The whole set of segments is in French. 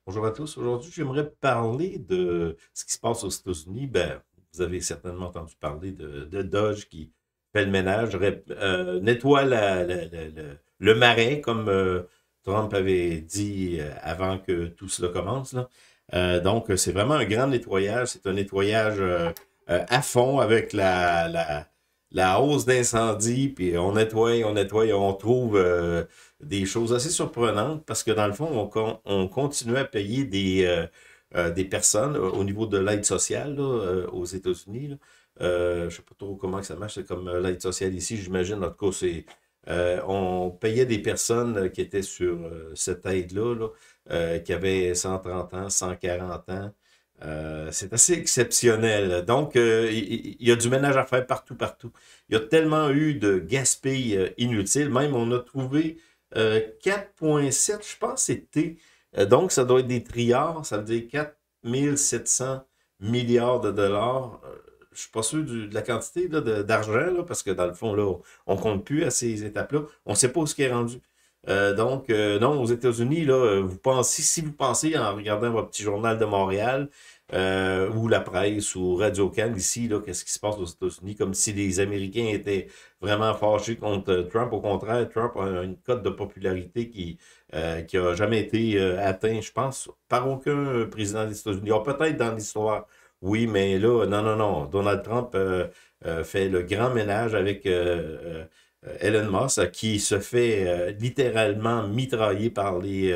Bonjour à tous. Aujourd'hui, j'aimerais parler de ce qui se passe aux États-Unis. Ben, vous avez certainement entendu parler de Dodge qui fait le ménage, nettoie le marais, comme Trump avait dit avant que tout cela commence, là. Donc, c'est vraiment un grand nettoyage. C'est un nettoyage à fond avec la hausse d'incendie. Puis on nettoie, on trouve des choses assez surprenantes parce que dans le fond, on continue à payer des personnes au niveau de l'aide sociale là, aux États-Unis. Là. Je ne sais pas trop comment que ça marche, c'est comme l'aide sociale ici, j'imagine. En tout cas, on payait des personnes qui étaient sur cette aide-là, là, qui avaient 130 ans, 140 ans. C'est assez exceptionnel. Donc, il y a du ménage à faire partout, partout. Il y a tellement eu de gaspilles inutiles. Même, on a trouvé 4,7, je pense, c'était. Donc, ça doit être des triards. Ça veut dire 4 700 milliards de dollars. Je suis pas sûr de la quantité là, d'argent, là, parce que dans le fond, là, on compte plus à ces étapes-là. On ne sait pas où ce qui est rendu. Donc, non, aux États-Unis, là, vous pensez, si vous pensez en regardant votre petit journal de Montréal, ou la presse, ou Radio-Can ici, là, qu'est-ce qui se passe aux États-Unis, comme si les Américains étaient vraiment fâchés contre Trump. Au contraire, Trump a une cote de popularité qui a jamais été atteint, je pense, par aucun président des États-Unis. Ah, peut-être dans l'histoire, oui, mais là, non, non, non. Donald Trump fait le grand ménage avec Elon Musk, qui se fait littéralement mitrailler par les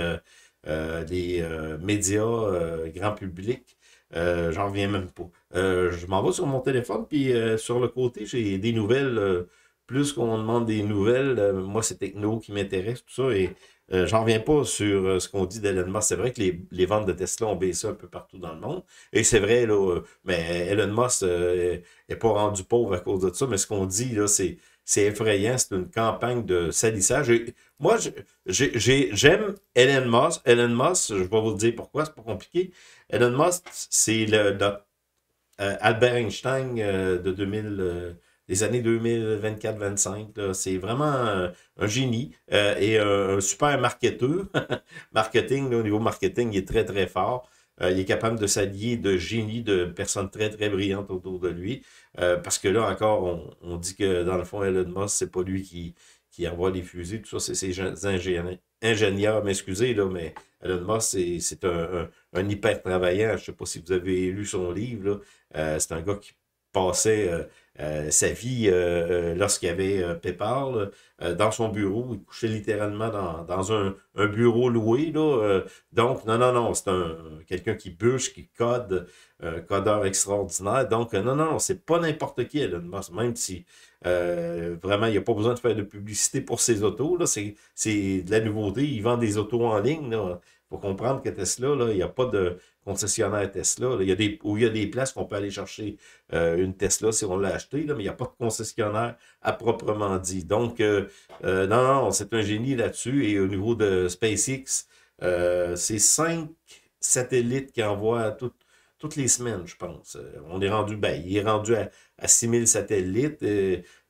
médias grand public. J'en reviens même pas. Je m'en vais sur mon téléphone, puis sur le côté, j'ai des nouvelles. Plus qu'on demande des nouvelles, moi, c'est techno qui m'intéresse, tout ça, et j'en reviens pas sur ce qu'on dit d'Elon Musk. C'est vrai que les ventes de Tesla ont baissé un peu partout dans le monde, et c'est vrai, là, mais Elon Musk est pas rendu pauvre à cause de ça, mais ce qu'on dit, là, c'est effrayant, c'est une campagne de salissage. Moi, j'aime Elon Musk. Elon Musk, je vais vous le dire pourquoi, c'est pas compliqué. Elon Musk, c'est Albert Einstein de 2000, des années 2024-25. C'est vraiment un génie et un super marketeur. Marketing, là, au niveau marketing, il est très, très fort. Il est capable de s'allier de génies, de personnes très, très brillantes autour de lui. Parce que là encore, on dit que dans le fond, Elon Musk, c'est pas lui qui envoie les fusées, tout ça, c'est ses ingénieurs, m'excusez, là, mais Elon Musk, c'est un hyper travaillant. Je sais pas si vous avez lu son livre, là. C'est un gars qui passait sa vie lorsqu'il y avait PayPal dans son bureau. Il couchait littéralement dans un bureau loué. Là, donc, non, non, non, c'est quelqu'un qui bûche, qui code, un codeur extraordinaire. Donc, non, non, non, c'est pas n'importe qui, Elon Musk, même si vraiment, il n'y a pas besoin de faire de publicité pour ses autos. Là, c'est de la nouveauté. Il vend des autos en ligne. Il faut comprendre que Tesla, là, il n'y a pas de concessionnaire Tesla. Là. Il y a où il y a des places qu'on peut aller chercher une Tesla si on l'a acheté, là, mais il n'y a pas de concessionnaire à proprement dit. Donc, non, non, c'est un génie là-dessus. Et au niveau de SpaceX, c'est 5 satellites qui envoient toutes les semaines, je pense. On est rendu, ben, il est rendu à 6000 satellites.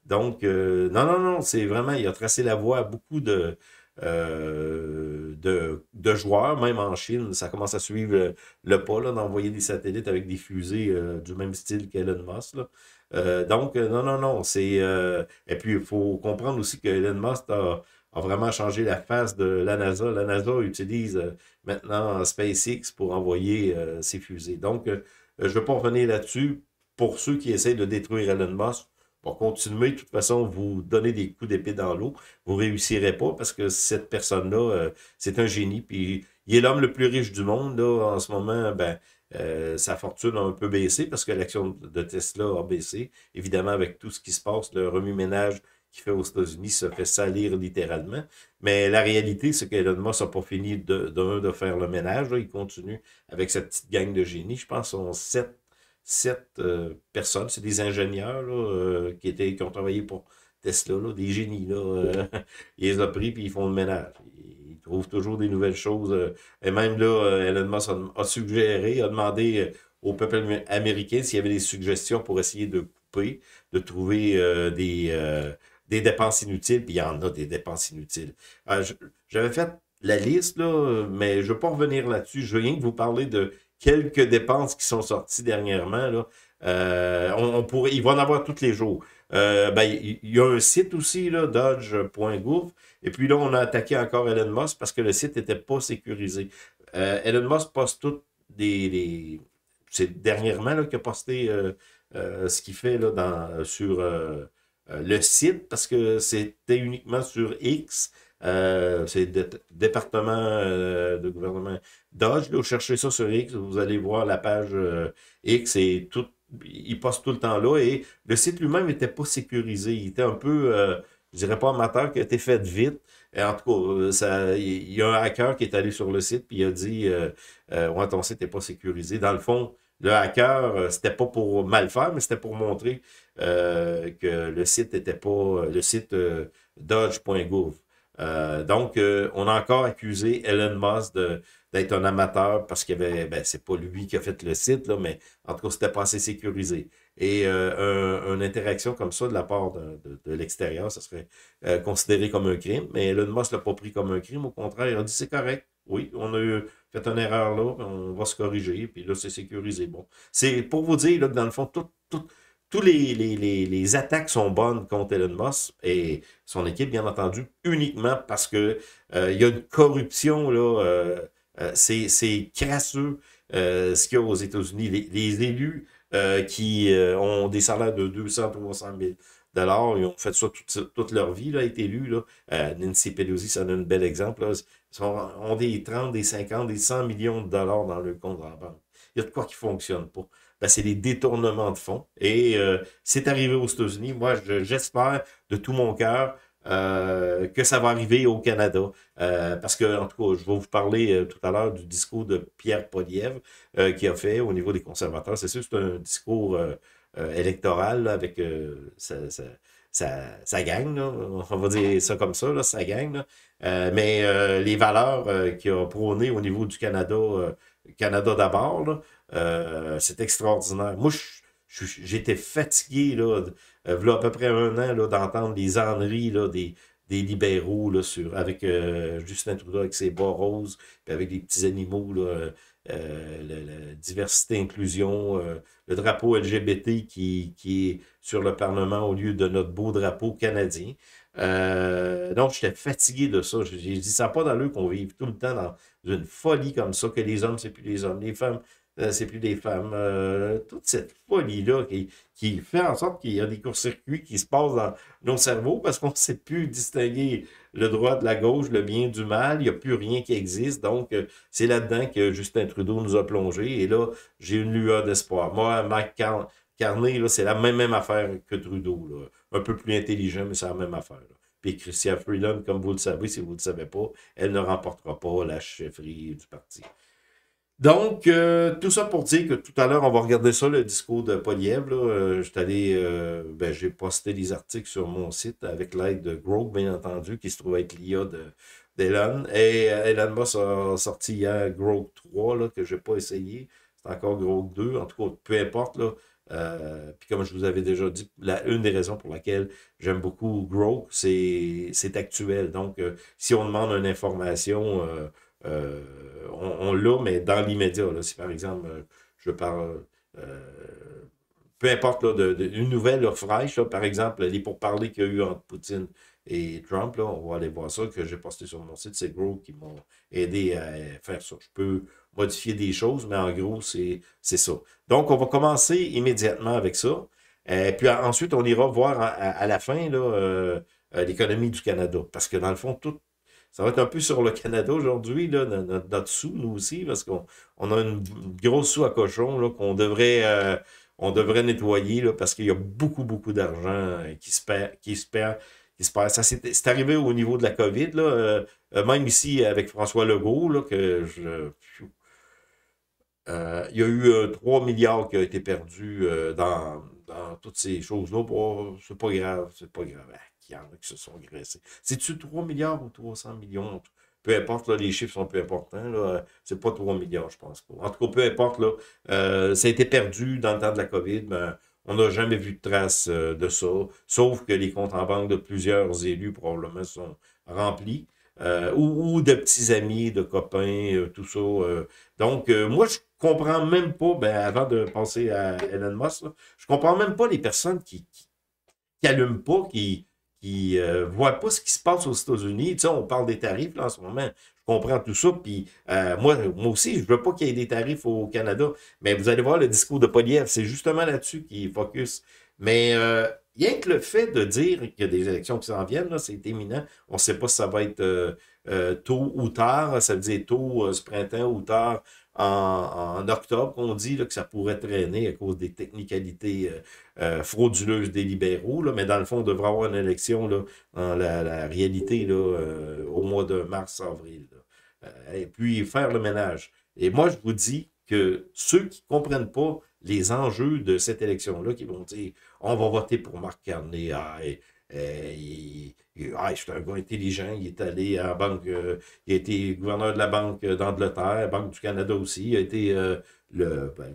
Donc, non, non, non, c'est vraiment, il a tracé la voie à beaucoup de joueurs, même en Chine, ça commence à suivre le pas là, d'envoyer des satellites avec des fusées du même style qu'Elon Musk. Là. Donc, non, non, non, et puis, il faut comprendre aussi que Elon Musk a vraiment changé la face de la NASA. La NASA utilise maintenant SpaceX pour envoyer ses fusées. Donc, je ne veux pas revenir là-dessus. Pour ceux qui essaient de détruire Elon Musk, pour continuer, de toute façon, vous donner des coups d'épée dans l'eau, vous réussirez pas parce que cette personne-là, c'est un génie. Puis il est l'homme le plus riche du monde. Là, en ce moment, ben, sa fortune a un peu baissé parce que l'action de Tesla a baissé. Évidemment, avec tout ce qui se passe, le remue-ménage qu'il fait aux États-Unis se fait salir littéralement. Mais la réalité, c'est qu'Elon Musk n'a pas fini de faire le ménage. Là. Il continue avec sa petite gang de génies. Je pense qu'ils sont sept personnes. C'est des ingénieurs là, qui ont travaillé pour Tesla, là, des génies. Là, ils les ont pris puis ils font le ménage. Ils trouvent toujours des nouvelles choses. Et même là, Elon Musk a suggéré, a demandé au peuple américain s'il y avait des suggestions pour essayer de couper, de trouver des dépenses inutiles, puis il y en a des dépenses inutiles. J'avais fait la liste, là, mais je ne vais pas revenir là-dessus. Je veux rien que vous parler de quelques dépenses qui sont sorties dernièrement. Là. Il va en avoir tous les jours. Ben, il y a un site aussi, là, dodge.gouv. Et puis là, on a attaqué encore Elon Musk parce que le site n'était pas sécurisé. Elon Musk poste toutes c'est dernièrement qu'il a posté ce qu'il fait là, sur le site parce que c'était uniquement sur X. C'est le département de gouvernement Dodge. Là, vous cherchez ça sur X, vous allez voir la page X et tout. Il poste tout le temps là et le site lui-même n'était pas sécurisé. Il était un peu, je dirais pas amateur, qui a été fait vite. Et en tout cas, il y a un hacker qui est allé sur le site puis il a dit ouais, ton site n'est pas sécurisé. Dans le fond, le hacker, c'était pas pour mal faire, mais c'était pour montrer que le site n'était pas le site dodge.gouv. Donc, on a encore accusé Elon Musk d'être un amateur parce qu'il y avait, ben, c'est pas lui qui a fait le site, là, mais en tout cas, c'était pas assez sécurisé. Et une interaction comme ça de la part de l'extérieur, ça serait considéré comme un crime. Mais Elon Musk l'a pas pris comme un crime. Au contraire, il a dit c'est correct. Oui, on a fait une erreur là, on va se corriger, puis là, c'est sécurisé. Bon. C'est pour vous dire là, que dans le fond, tous les attaques sont bonnes contre Elon Musk et son équipe, bien entendu, uniquement parce que il y a une corruption, là, c'est crasseux ce qu'il y a aux États-Unis. Les élus qui ont des salaires de 200, 300 000 ils ont fait ça toute leur vie, là, être élus. Là. Nancy Pelosi, ça donne un bel exemple. Là. Ont des 30, des 50, des 100 millions de dollars dans leur compte en banque. Il y a de quoi qui ne fonctionne pas. Ben, c'est des détournements de fonds. Et c'est arrivé aux États-Unis. Moi, j'espère de tout mon cœur que ça va arriver au Canada. Parce que, en tout cas, je vais vous parler tout à l'heure du discours de Pierre Poilievre qui a fait au niveau des conservateurs. C'est sûr, c'est un discours électoral là, avec sa gang, là. On va dire ça comme ça, là, sa gang. Là. Mais les valeurs qu'il a prônées au niveau du Canada, Canada d'abord, là, c'est extraordinaire. Moi, j'étais fatigué, là, à peu près un an, là, d'entendre les âneries, là, des libéraux, là, avec Justin Trudeau, avec ses bas roses, puis avec des petits animaux, là, la diversité, inclusion, le drapeau LGBT qui est sur le Parlement au lieu de notre beau drapeau canadien. Donc, j'étais fatigué de ça. J'ai dit, ça n'a pas d'allure qu'on vive tout le temps dans une folie comme ça, que les hommes, c'est plus les hommes, les femmes, c'est plus des femmes. Toute cette folie-là qui fait en sorte qu'il y a des courts-circuits qui se passent dans nos cerveaux parce qu'on ne sait plus distinguer le droit de la gauche, le bien du mal. Il n'y a plus rien qui existe. Donc, c'est là-dedans que Justin Trudeau nous a plongé. Et là, j'ai une lueur d'espoir. Moi, Mike Carney, là, c'est la même affaire que Trudeau. Là. Un peu plus intelligent, mais c'est la même affaire. Là. Puis Chrystia Freeland, comme vous le savez, si vous ne le savez pas, elle ne remportera pas la chefferie du parti. Donc, tout ça pour dire que tout à l'heure, on va regarder ça, le discours de Poliev. Ben, j'ai posté des articles sur mon site avec l'aide de Grok, bien entendu, qui se trouve être l'IA d'Elon. Et Elon Musk a sorti hier Grok 3, là, que je n'ai pas essayé. C'est encore Grok 2. En tout cas, peu importe, là. Puis comme je vous avais déjà dit, une des raisons pour laquelle j'aime beaucoup Grok, c'est actuel. Donc, si on demande une information, on l'a, mais dans l'immédiat. Si par exemple, je parle, peu importe, là, une nouvelle là, fraîche, là, par exemple, les pourparlers qu'il y a eu entre Poutine et Trump, là, on va aller voir ça, que j'ai posté sur mon site. C'est Gros qui m'ont aidé à faire ça. Je peux modifier des choses, mais en gros, c'est ça. Donc, on va commencer immédiatement avec ça. Puis ensuite, on ira voir à la fin là, l'économie du Canada. Parce que dans le fond, ça va être un peu sur le Canada aujourd'hui, là, notre sou, nous aussi, parce qu'on a une grosse sou à cochon là, on devrait nettoyer là, parce qu'il y a beaucoup, beaucoup d'argent qui se perd. Ça, c'est arrivé au niveau de la COVID, là, même ici avec François Legault, là, il y a eu 3 milliards qui ont été perdus dans toutes ces choses-là. Bon, c'est pas grave, c'est pas grave. Ah, il y en a qui se sont graissés. C'est-tu 3 milliards ou 300 millions? Peu importe, là, les chiffres sont peu importants. Là, c'est pas 3 milliards, je pense pas. En tout cas, peu importe, là, ça a été perdu dans le temps de la COVID, mais on n'a jamais vu de trace de ça, sauf que les comptes en banque de plusieurs élus probablement sont remplis. ou de petits amis, de copains, tout ça. Donc, moi, je comprends même pas, ben, avant de passer à Elon Musk, là, je comprends même pas les personnes qui allument pas, qui voient pas ce qui se passe aux États-Unis. Tu sais, on parle des tarifs là, en ce moment. Je comprends tout ça. Puis moi aussi, je veux pas qu'il y ait des tarifs au Canada. Mais vous allez voir le discours de Poilievre, c'est justement là-dessus qu'il focus. Mais rien que le fait de dire qu'il y a des élections qui s'en viennent, là, c'est éminent. On ne sait pas si ça va être tôt ou tard. Ça veut dire tôt ce printemps ou tard en octobre, qu'on dit là, que ça pourrait traîner à cause des technicalités frauduleuses des libéraux. Là, mais dans le fond, on devrait avoir une élection là, dans la réalité là, au mois de mars-avril. Et puis faire le ménage. Et moi, je vous dis que ceux qui ne comprennent pas les enjeux de cette élection-là, qui vont dire on va voter pour Marc Carney, c'est un gars intelligent, il est allé à la banque, il a été gouverneur de la Banque d'Angleterre, Banque du Canada aussi, il a été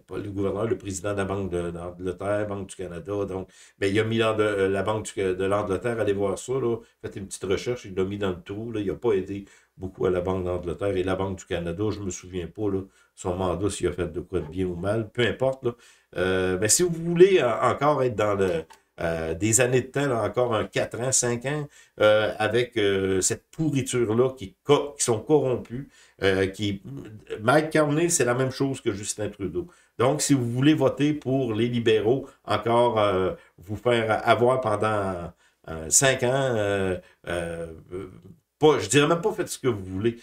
pas le gouverneur, le président de la Banque d'Angleterre, Banque du Canada, donc, ben, il a mis la Banque de l'Angleterre, allez voir ça, là, faites une petite recherche, il l'a mis dans le trou, là, il n'a pas aidé beaucoup à la Banque d'Angleterre et la Banque du Canada, je ne me souviens pas, là, son mandat, s'il a fait de quoi de bien ou mal, peu importe, là. Ben, si vous voulez encore être dans des années de temps, là, encore un 4 ans, 5 ans, avec cette pourriture-là qui sont corrompus. Mike Carney, c'est la même chose que Justin Trudeau. Donc, si vous voulez voter pour les libéraux, encore vous faire avoir pendant 5 ans, je dirais même pas faites ce que vous voulez.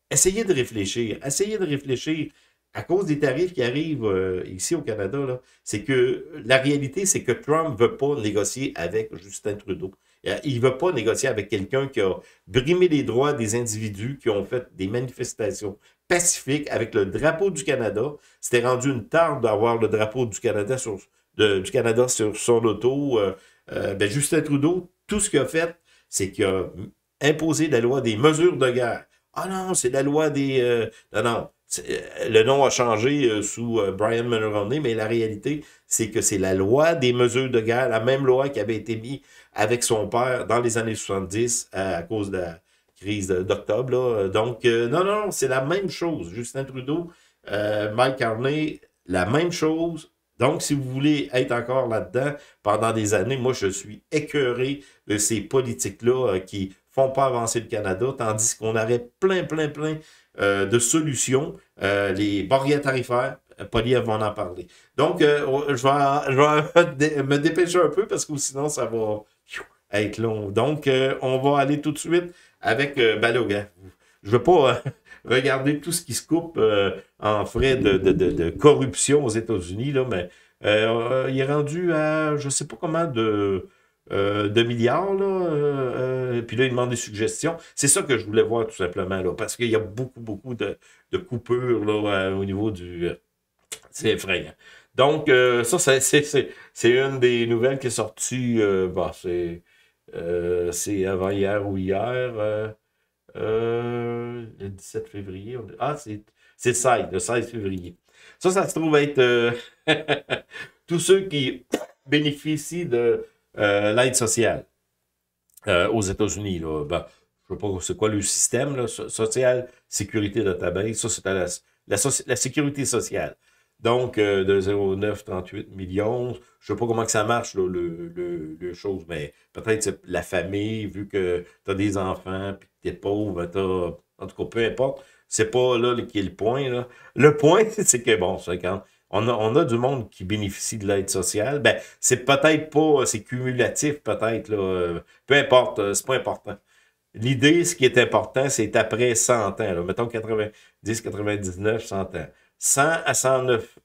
Essayez de réfléchir. Essayez de réfléchir à cause des tarifs qui arrivent ici au Canada, c'est que la réalité, c'est que Trump ne veut pas négocier avec Justin Trudeau. Il ne veut pas négocier avec quelqu'un qui a brimé les droits des individus qui ont fait des manifestations pacifiques avec le drapeau du Canada. C'était rendu une tare d'avoir le drapeau du Canada sur son auto. Ben Justin Trudeau, tout ce qu'il a fait, c'est qu'il a imposé la loi des mesures de guerre. Ah non, c'est la loi des... non. Le nom a changé sous Brian Mulroney, mais la réalité, c'est que c'est la loi des mesures de guerre, la même loi qui avait été mise avec son père dans les années 70 à cause de la crise d'octobre. Donc, non, c'est la même chose. Justin Trudeau, Mike Carney, la même chose. Donc, si vous voulez être encore là-dedans pendant des années, moi, je suis écœuré de ces politiques-là qui font pas avancer le Canada, tandis qu'on aurait plein de solutions. Les barrières tarifaires, Poilievre va en parler. Donc, je vais me dépêcher un peu parce que sinon, ça va être long. Donc, on va aller tout de suite avec Balogan. Je ne veux pas regarder tout ce qui se coupe en frais de corruption aux États-Unis, là, mais il est rendu à je ne sais pas comment de milliards, là, puis là, il demande des suggestions. C'est ça que je voulais voir, tout simplement, là, parce qu'il y a beaucoup de coupures, là, au niveau du... c'est effrayant. Donc, ça, c'est une des nouvelles qui est sortie, c'est avant-hier ou hier, le 17 février. C'est le 16 février. Ça se trouve être tous ceux qui bénéficient de l'aide sociale aux États-Unis. Là. Ben, je ne sais pas c'est quoi le système, là, social, sécurité database, ça c'est la sécurité sociale. Donc, de 0,938 millions, je ne sais pas comment que ça marche, là, le chose, mais peut-être c'est la famille, vu que tu as des enfants, puis que tu es pauvre, en tout cas, peu importe, c'est pas là qui est le point. Là. Le point, c'est que, bon, c'est quand on a du monde qui bénéficie de l'aide sociale, ben, c'est peut-être pas, c'est cumulatif peut-être, là, peu importe, c'est pas important. L'idée, ce qui est important, c'est après 100 ans, là, mettons 90, 99, 100 ans. 100 à 109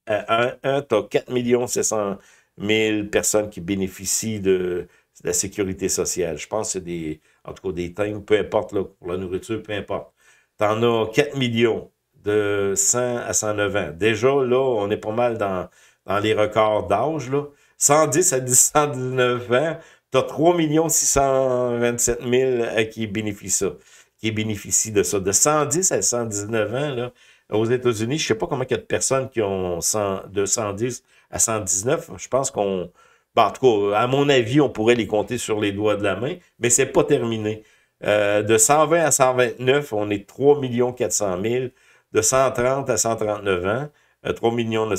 à 1, tu as 4 700 000 personnes qui bénéficient de la sécurité sociale. Je pense que c'est en tout cas des thèmes, peu importe, là, pour la nourriture, peu importe. Tu en as 4 millions de 100 à 109 ans. Déjà, là, on est pas mal dans les records d'âge. 110 à 119 ans, tu as 3 627 000 qui bénéficient de ça. De 110 à 119 ans, là, aux États-Unis, je ne sais pas comment il y a de personnes qui ont de 110 à 119. Je pense en tout cas, à mon avis, on pourrait les compter sur les doigts de la main, mais c'est pas terminé. De 120 à 129, on est 3 400 000. De 130 à 139 ans, 3 millions de...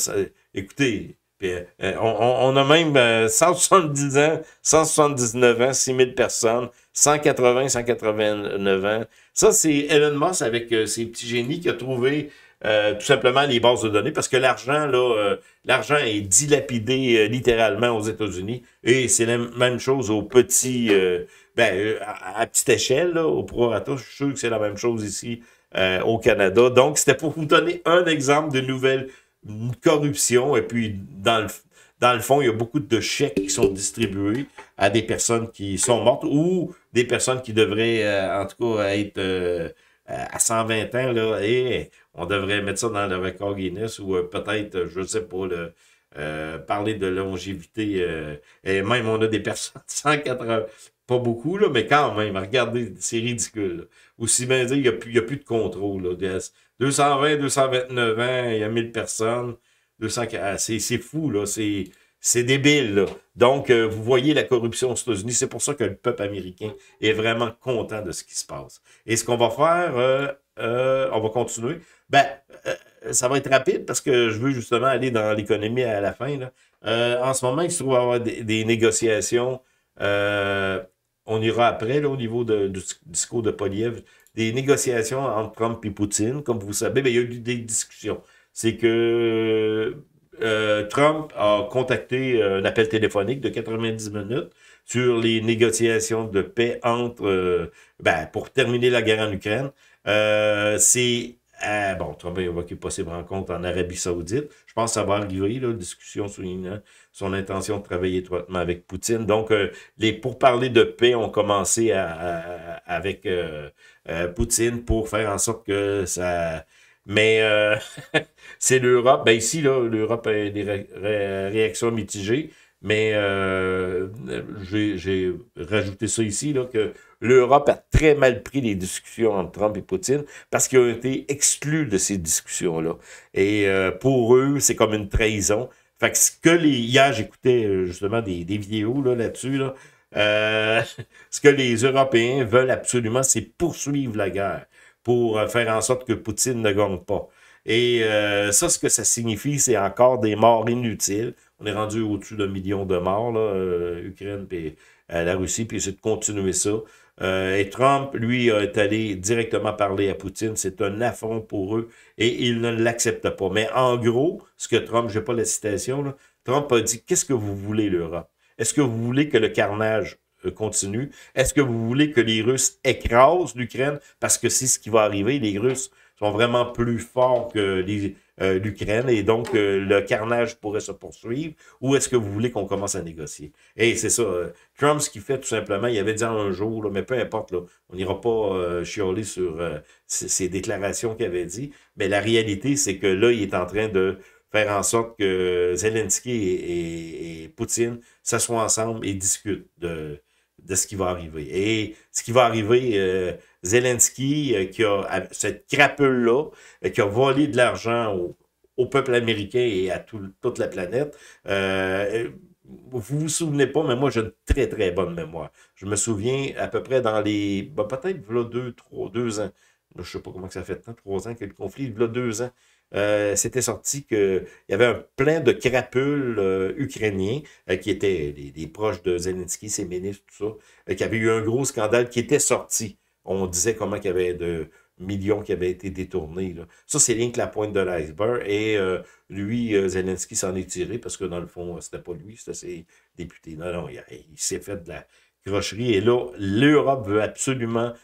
Écoutez, puis, on a même 170 ans, 179 ans, 6 000 personnes, 180, 189 ans. Ça, c'est Elon Musk avec ses petits génies qui a trouvé tout simplement les bases de données parce que l'argent, là, l'argent est dilapidé littéralement aux États-Unis et c'est la même chose au petit, à petite échelle, là, au prorata. Je suis sûr que c'est la même chose ici au Canada. Donc, c'était pour vous donner un exemple de nouvelle corruption. Et puis, dans le fond, il y a beaucoup de chèques qui sont distribués à des personnes qui sont mortes ou des personnes qui devraient, en tout cas, être à 120 ans. Là, et on devrait mettre ça dans le record Guinness ou peut-être, je ne sais pas, parler de longévité. Et même, on a des personnes de 180, pas beaucoup, là, mais quand même, regardez, c'est ridicule. Là. Aussi bien dire, il n'y a plus de contrôle. Là. 220, 229 ans, il y a 1000 personnes. 200, c'est fou, là. C'est débile, là. Donc, vous voyez la corruption aux États-Unis. C'est pour ça que le peuple américain est vraiment content de ce qui se passe. Et ce qu'on va faire, on va continuer. Ça va être rapide parce que je veux justement aller dans l'économie à la fin. Là. En ce moment, il se trouve avoir des négociations. On ira après, là, au niveau du discours de Poliev, des négociations entre Trump et Poutine. Comme vous savez, il y a eu des discussions. C'est que Trump a contacté un appel téléphonique de 90 minutes sur les négociations de paix entre, pour terminer la guerre en Ukraine. Trump a évoqué une possible rencontre en Arabie Saoudite. Je pense que ça va arriver, là, discussion soulignant son intention de travailler étroitement avec Poutine. Donc, les pourparlers de paix ont commencé avec Poutine pour faire en sorte que ça... Mais c'est l'Europe. Ben ici, là, l'Europe a des réactions mitigées. Mais j'ai rajouté ça ici, là, que l'Europe a très mal pris les discussions entre Trump et Poutine parce qu'ils ont été exclus de ces discussions-là. Et pour eux, c'est comme une trahison. Fait que hier, j'écoutais justement des vidéos là-dessus, là. Ce que les Européens veulent absolument, c'est poursuivre la guerre pour faire en sorte que Poutine ne gagne pas. Et ça, ce que ça signifie, c'est encore des morts inutiles. On est rendu au-dessus d'un million de morts, là, Ukraine et la Russie, puis c'est de continuer ça. Et Trump, lui, est allé directement parler à Poutine. C'est un affront pour eux et il ne l'accepte pas. Mais en gros, ce que Trump, j'ai pas la citation, là, Trump a dit, qu'est-ce que vous voulez, l'Europe? Est-ce que vous voulez que le carnage continue? Est-ce que vous voulez que les Russes écrasent l'Ukraine? Parce que c'est ce qui va arriver. Les Russes sont vraiment plus forts que l'Ukraine et donc le carnage pourrait se poursuivre. Ou est-ce que vous voulez qu'on commence à négocier? Et c'est ça. Trump, ce qu'il fait tout simplement, il avait dit un jour, là, mais peu importe, là, on n'ira pas chialer sur ces déclarations qu'il avait dit. Mais la réalité, c'est que là, il est en train de faire en sorte que Zelensky et Poutine s'assoient ensemble et discutent de ce qui va arriver. Et ce qui va arriver, Zelensky, qui a cette crapule-là, qui a volé de l'argent au peuple américain et à toute la planète, vous vous souvenez pas, mais moi j'ai une très très bonne mémoire. Je me souviens à peu près dans les, peut-être là 2 ans, je sais pas comment que ça fait de temps, 3 ans que le conflit, là 2 ans, c'était sorti qu'il y avait un plein de crapules ukrainiens qui étaient des proches de Zelensky, ses ministres, tout ça, qui avait eu un gros scandale qui était sorti. On disait comment il y avait de millions qui avaient été détournés. Là. Ça, c'est rien que la pointe de l'iceberg. Et lui, Zelensky s'en est tiré parce que dans le fond, c'était pas lui, c'était ses députés. Non, il s'est fait de la crocherie. Et là, l'Europe veut absolument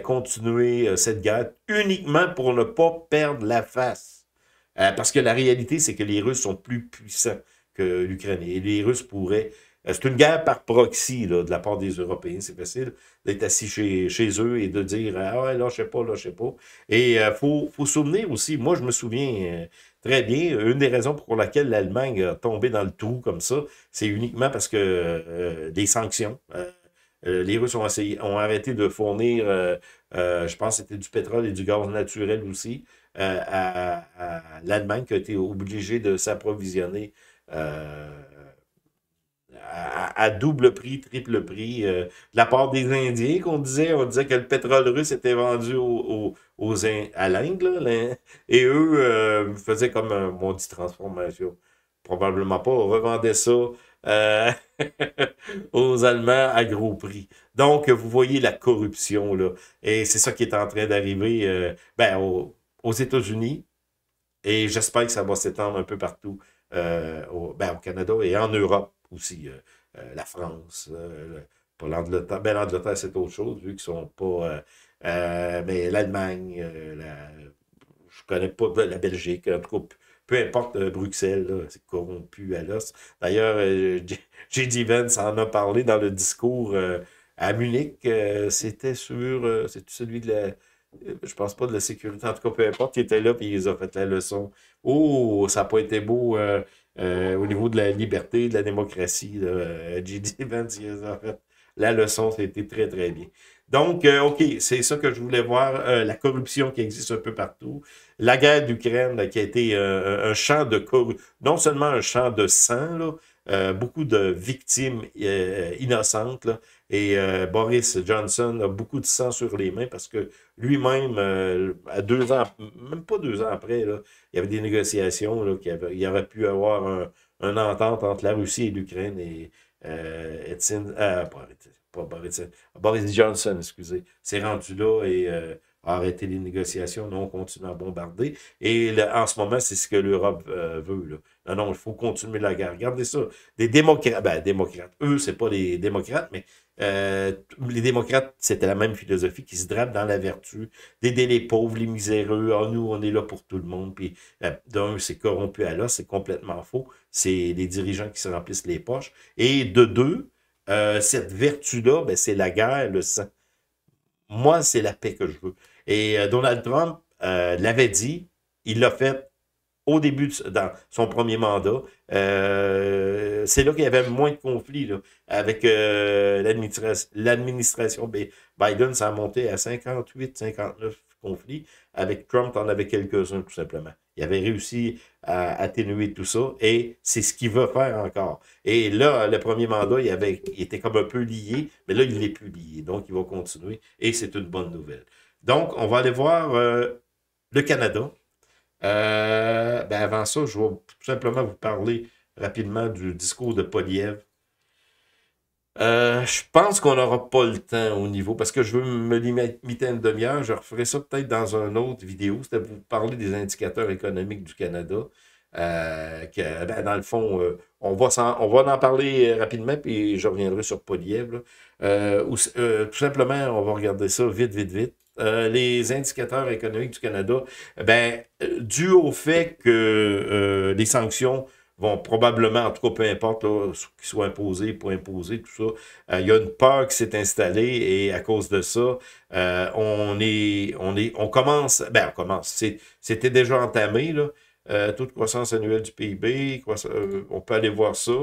continuer cette guerre uniquement pour ne pas perdre la face. Parce que la réalité, c'est que les Russes sont plus puissants que l'Ukraine. Et les Russes pourraient... c'est une guerre par proxy là, de la part des Européens. C'est facile d'être assis chez eux et de dire « Ah ouais, là, je sais pas, là, je sais pas. » Et faut se souvenir aussi, moi, je me souviens très bien, une des raisons pour laquelle l'Allemagne a tombé dans le trou comme ça, c'est uniquement parce que des sanctions. Les Russes ont arrêté de fournir, je pense que c'était du pétrole et du gaz naturel aussi, à l'Allemagne qui a été obligée de s'approvisionner à double prix, triple prix, de la part des Indiens on disait que le pétrole russe était vendu à l'Inde, là, et eux faisaient comme on dit transformation, probablement pas, revendaient ça euh, aux Allemands à gros prix. Donc, vous voyez la corruption, là, et c'est ça qui est en train d'arriver aux États-Unis, et j'espère que ça va s'étendre un peu partout au Canada et en Europe aussi. La France, pas l'Angleterre. Ben, l'Angleterre, c'est autre chose, vu qu'ils sont pas. Mais l'Allemagne, je connais pas la Belgique, en tout cas, peu importe Bruxelles, là, c'est corrompu à l'os. D'ailleurs, J.D. Vance en a parlé dans le discours à Munich. C'était c'est celui de la. Je pense pas de la sécurité, en tout cas, peu importe, qui était là, puis ils ont fait la leçon. Oh, ça n'a pas été beau au niveau de la liberté, de la démocratie. J.D. Vance, ils ont fait la leçon, c'était très, très bien. Donc, OK, c'est ça que je voulais voir, la corruption qui existe un peu partout, la guerre d'Ukraine qui a été un champ de corruption, non seulement un champ de sang, là, beaucoup de victimes innocentes, là, et Boris Johnson a beaucoup de sang sur les mains parce que lui-même, à 2 ans, même pas 2 ans après, là, il y avait des négociations, là, il y aurait pu avoir un entente entre la Russie et l'Ukraine et pas Boris Johnson, excusez, s'est rendu là et a arrêté les négociations. Non, on continue à bombarder. Et en ce moment, c'est ce que l'Europe veut. Là. Non, il faut continuer la guerre. Regardez ça. Des démocrates, eux, c'est pas les démocrates, mais les démocrates, c'était la même philosophie qui se drapent dans la vertu, d'aider les pauvres, les miséreux. Ah, nous, on est là pour tout le monde. Puis, d'un, c'est corrompu à l'os, c'est complètement faux. C'est les dirigeants qui se remplissent les poches. Et de deux, cette vertu-là, ben, c'est la guerre, le sang. Moi, c'est la paix que je veux. Et Donald Trump l'avait dit, il l'a fait au début, dans son premier mandat. C'est là qu'il y avait moins de conflits là, avec l'administration Biden. Ça a monté à 58, 59 conflits. Avec Trump, on avait quelques-uns, tout simplement. Il avait réussi à atténuer tout ça et c'est ce qu'il veut faire encore. Et là, le premier mandat, il était comme un peu lié, mais là, il n'est plus lié. Donc, il va continuer et c'est une bonne nouvelle. Donc, on va aller voir le Canada. Avant ça, je vais tout simplement vous parler rapidement du discours de Poliev. Je pense qu'on n'aura pas le temps au niveau, parce que je veux me limiter à une demi-heure. Je referai ça peut-être dans une autre vidéo. C'était pour vous parler des indicateurs économiques du Canada. Dans le fond, on va en parler rapidement, puis je reviendrai sur Poliev. Tout simplement, on va regarder ça vite, vite, vite. Les indicateurs économiques du Canada, dû au fait que les sanctions vont probablement, en tout cas, peu importe, là, qu'ils soient imposés, pas imposés, tout ça, il y a une peur qui s'est installée et à cause de ça, on commence, c'était déjà entamé, là, taux de croissance annuelle du PIB, on peut aller voir ça.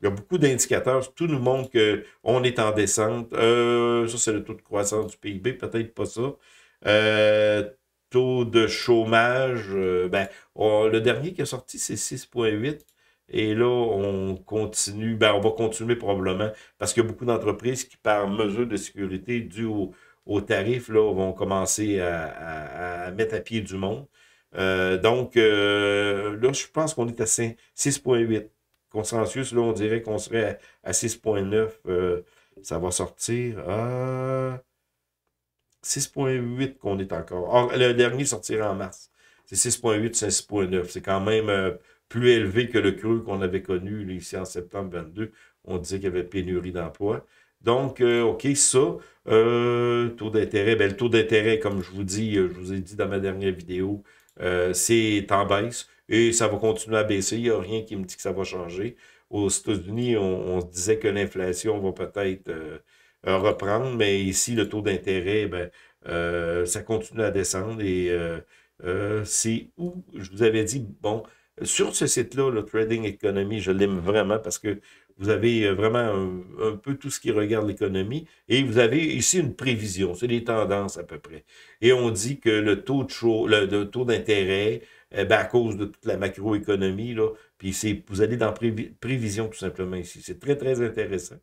Il y a beaucoup d'indicateurs. Tout nous montre qu'on est en descente. Ça, c'est le taux de croissance du PIB, peut-être pas ça. Taux de chômage, le dernier qui est sorti, c'est 6,8. Et là, on continue, on va continuer probablement, parce qu'il y a beaucoup d'entreprises qui, par mesure de sécurité due aux tarifs, là, vont commencer à mettre à pied du monde. Donc, là, je pense qu'on est à 6,8. Consensus, là, on dirait qu'on serait à 6,9. Ça va sortir à 6,8 qu'on est encore. Or, le dernier sortira en mars. C'est 6,8, c'est 6,9. C'est quand même plus élevé que le creux qu'on avait connu là, ici en septembre 22. On disait qu'il y avait pénurie d'emploi. Donc, OK, ça, taux d'intérêt. Le taux d'intérêt, comme je vous ai dit dans ma dernière vidéo, c'est en baisse et ça va continuer à baisser. Il n'y a rien qui me dit que ça va changer. Aux États-Unis, on se disait que l'inflation va peut-être reprendre, mais ici, le taux d'intérêt, ça continue à descendre et c'est où, je vous avais dit, bon, sur ce site-là, le Trading Economy, je l'aime vraiment parce que vous avez vraiment un peu tout ce qui regarde l'économie et vous avez ici une prévision, c'est des tendances à peu près. Et on dit que le taux d'intérêt ben, à cause de toute la macroéconomie, là. Puis vous allez dans prévision, tout simplement, ici. C'est très, très intéressant.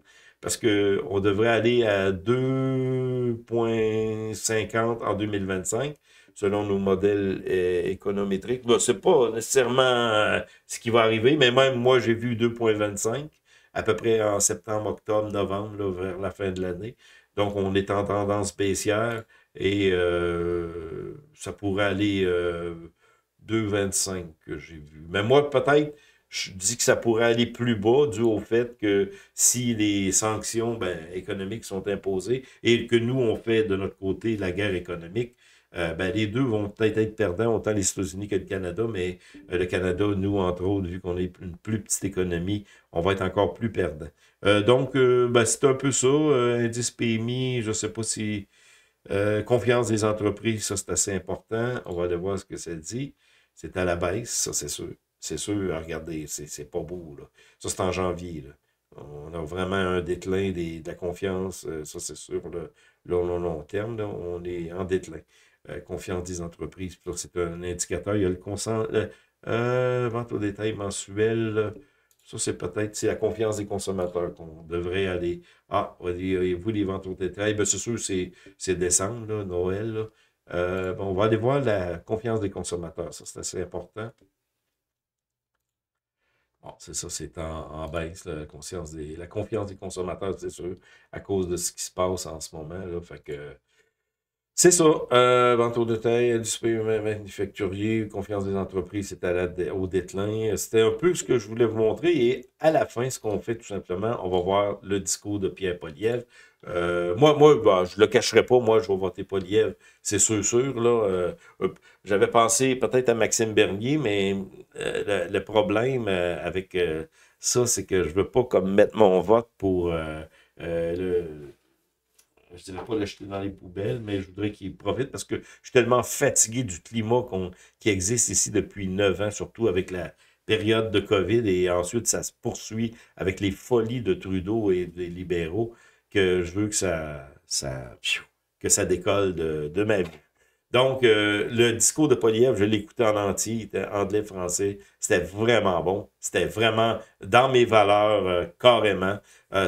Parce que on devrait aller à 2,50 en 2025 selon nos modèles économétriques. Là, c'est pas nécessairement ce qui va arriver, mais même moi, j'ai vu 2,25 à peu près en septembre, octobre, novembre, là, vers la fin de l'année. Donc, on est en tendance baissière et ça pourrait aller 2,25 que j'ai vu. Mais moi, peut-être, je dis que ça pourrait aller plus bas dû au fait que si les sanctions ben, économiques sont imposées et que nous, on fait de notre côté la guerre économique, ben, les deux vont peut-être être perdants, autant les États-Unis que le Canada, mais le Canada, nous, entre autres, vu qu'on est une plus petite économie, on va être encore plus perdants. Donc, ben, c'est un peu ça. Indice PMI, je ne sais pas si... confiance des entreprises, ça, c'est assez important. On va aller voir ce que ça dit. C'est à la baisse, ça, c'est sûr. C'est sûr, regardez, c'est pas beau, là. Ça, c'est en janvier, là. On a vraiment un déclin de la confiance, ça, c'est sûr, le long terme, là, on est en déclin. Confiance des entreprises, puis là, c'est un indicateur. Il y a le vente au détail mensuel. Ça, c'est peut-être la confiance des consommateurs qu'on devrait aller. Ah, vous, les ventes au détail, ben, c'est sûr, c'est décembre, là, Noël. Là. Bon, on va aller voir la confiance des consommateurs. Ça, c'est assez important. Bon, c'est ça, c'est en baisse, là, la confiance des consommateurs, c'est sûr, à cause de ce qui se passe en ce moment. Là, fait que c'est ça. Vente au détail, industrie manufacturier, confiance des entreprises, c'est au déclin. C'était un peu ce que je voulais vous montrer. Et à la fin, ce qu'on fait tout simplement, on va voir le discours de Pierre Poilievre. Moi ben, je le cacherai pas, moi, je vais voter Poilievre, c'est sûr, là. J'avais pensé peut-être à Maxime Bernier, mais le problème avec ça, c'est que je veux pas comme mettre mon vote pour je dirais pas le jeter dans les poubelles, mais je voudrais qu'il profite parce que je suis tellement fatigué du climat qui existe ici depuis 9 ans, surtout avec la période de COVID, et ensuite ça se poursuit avec les folies de Trudeau et des libéraux, que je veux que que ça décolle de ma vie. Donc, le discours de Poilievre, je l'ai écouté en entier, il était anglais-français, c'était vraiment bon, c'était vraiment dans mes valeurs, carrément.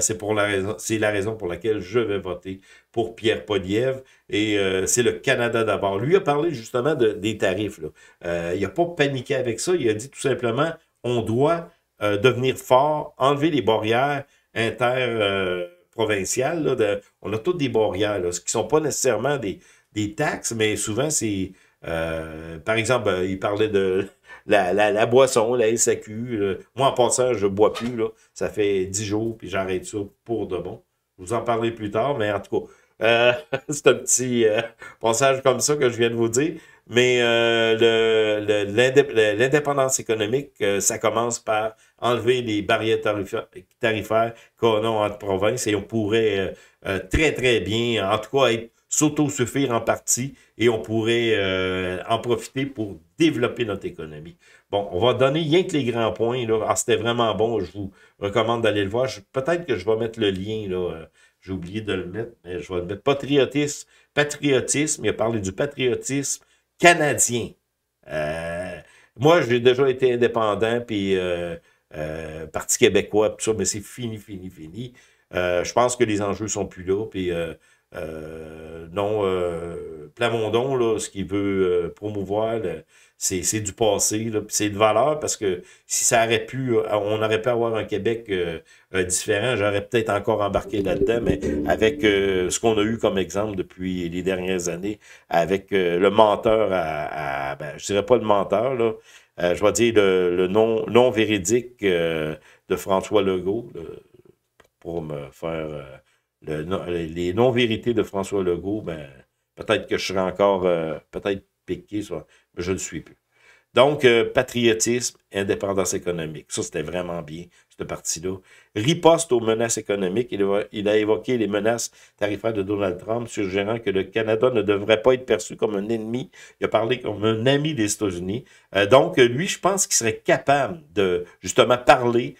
C'est la raison pour laquelle je vais voter pour Pierre Poilievre, et c'est le Canada d'abord. Lui a parlé justement des tarifs, là. Il n'a pas paniqué avec ça, il a dit tout simplement, on doit devenir fort, enlever les barrières interprovinciales, on a toutes des barrières, là, ce qui ne sont pas nécessairement des taxes, mais souvent, c'est... par exemple, il parlait de la boisson, la SAQ. Moi, en passant, je ne bois plus. Là. Ça fait 10 jours, puis j'arrête ça pour de bon. Je vous en parlerai plus tard, mais en tout cas, c'est un petit passage comme ça que je viens de vous dire. Mais l'indépendance économique, ça commence par enlever les barrières tarifaires qu'on a entre provinces, et on pourrait très, très bien, en tout cas, s'autosuffire en partie, et on pourrait en profiter pour développer notre économie. Bon, on va donner rien que les grands points. Là. Ah, c'était vraiment bon, je vous recommande d'aller le voir. Peut-être que je vais mettre le lien, là. J'ai oublié de le mettre, mais je vais le mettre. Patriotisme, il a parlé du patriotisme canadien. Moi, j'ai déjà été indépendant, puis Parti québécois, tout ça, mais c'est fini, fini, fini. Je pense que les enjeux sont plus là, puis non, Plamondon, là, ce qu'il veut promouvoir, c'est du passé, là, puis c'est de valeur, parce que si ça aurait pu, on aurait pu avoir un Québec différent, j'aurais peut-être encore embarqué là-dedans, mais avec ce qu'on a eu comme exemple depuis les dernières années, avec le menteur ben, je dirais pas le menteur, là, je vais dire le non véridique de François Legault, là, pour me faire... les non-vérités de François Legault, ben, peut-être que je serais encore peut-être piqué, mais je ne le suis plus. Donc, patriotisme, indépendance économique. Ça, c'était vraiment bien, cette partie-là. Riposte aux menaces économiques. Il a évoqué les menaces tarifaires de Donald Trump, suggérant que le Canada ne devrait pas être perçu comme un ennemi. Il a parlé comme un ami des États-Unis. Donc, lui, je pense qu'il serait capable de, justement, parler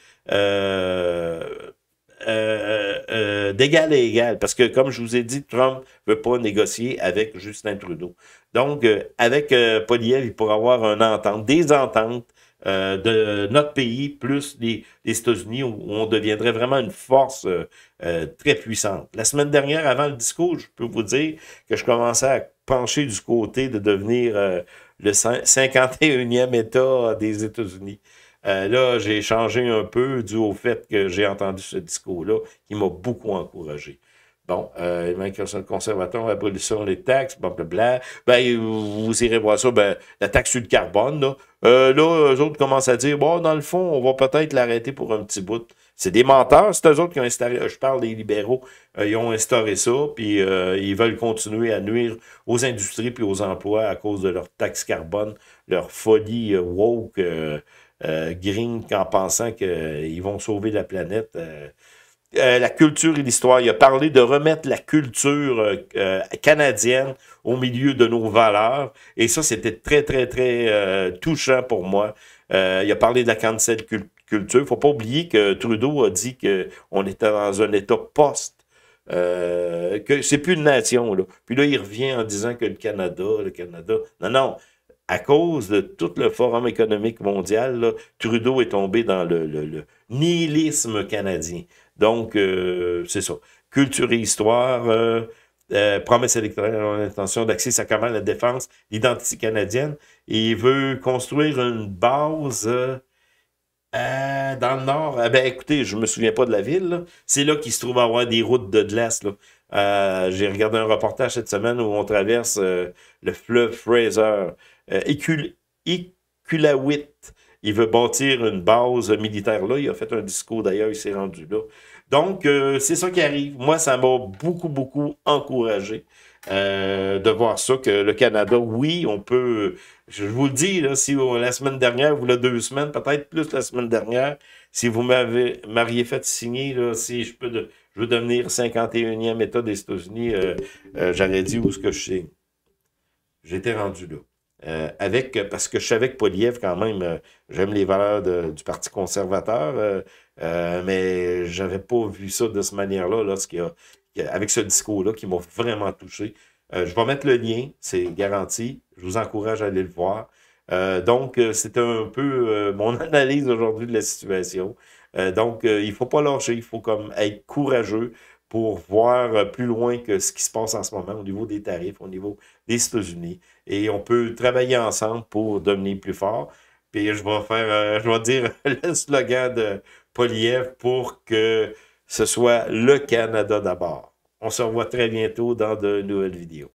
d'égal à égal. Parce que, comme je vous ai dit, Trump ne veut pas négocier avec Justin Trudeau. Donc, avec Poilievre, il pourrait avoir une entente, des ententes de notre pays, plus les États-Unis, où on deviendrait vraiment une force très puissante. La semaine dernière, avant le discours, je peux vous dire que je commençais à pencher du côté de devenir le 51e État des États-Unis. Là, j'ai changé un peu dû au fait que j'ai entendu ce discours-là qui m'a beaucoup encouragé. Bon, le conservateur, abolition des taxes, blablabla. Ben, vous irez voir ça, ben, la taxe sur le carbone, là. Là, eux autres commencent à dire, bon, dans le fond, on va peut-être l'arrêter pour un petit bout. C'est des menteurs, c'est eux autres qui ont instauré, je parle des libéraux, ils ont instauré ça, puis ils veulent continuer à nuire aux industries puis aux emplois à cause de leur taxe carbone, leur folie woke, green, en pensant qu'ils vont sauver la planète. La culture et l'histoire. Il a parlé de remettre la culture canadienne au milieu de nos valeurs. Et ça, c'était très, très, très touchant pour moi. Il a parlé de la cancel culture. Faut pas oublier que Trudeau a dit qu'on était dans un état post. Que c'est plus une nation, là. Puis là, il revient en disant que le Canada... Non, non. À cause de tout le Forum économique mondial, là, Trudeau est tombé dans le nihilisme canadien. Donc, c'est ça. Culture et histoire, promesse électorale à l'intention d'axer sa à la défense, l'identité canadienne. Et il veut construire une base dans le nord. Ben, écoutez, je me souviens pas de la ville. C'est là qu'il se trouve à avoir des routes de glace. J'ai regardé un reportage cette semaine où on traverse le fleuve Fraser. Iqaluit. Il veut bâtir une base militaire là. Il a fait un discours d'ailleurs, il s'est rendu là. Donc, c'est ça qui arrive. Moi, ça m'a beaucoup, beaucoup encouragé de voir ça, que le Canada, oui, on peut... Je vous le dis, là, si la semaine dernière, ou la 2 semaines, peut-être plus la semaine dernière, si vous m'auriez fait signer, là, si je veux devenir 51e État des États-Unis, j'aurais dit où est-ce que je signe. J'étais rendu là. Parce que je savais que Poilievre, quand même, j'aime les valeurs du Parti conservateur, mais j'avais pas vu ça de cette manière-là, avec ce discours-là qui m'a vraiment touché. Je vais mettre le lien, c'est garanti. Je vous encourage à aller le voir. Donc, c'est un peu mon analyse aujourd'hui de la situation. Donc, il faut pas lâcher, il faut comme être courageux pour voir plus loin que ce qui se passe en ce moment au niveau des tarifs, au niveau des États-Unis. Et on peut travailler ensemble pour devenir plus fort. Puis je vais dire le slogan de Poilievre pour que ce soit le Canada d'abord. On se revoit très bientôt dans de nouvelles vidéos.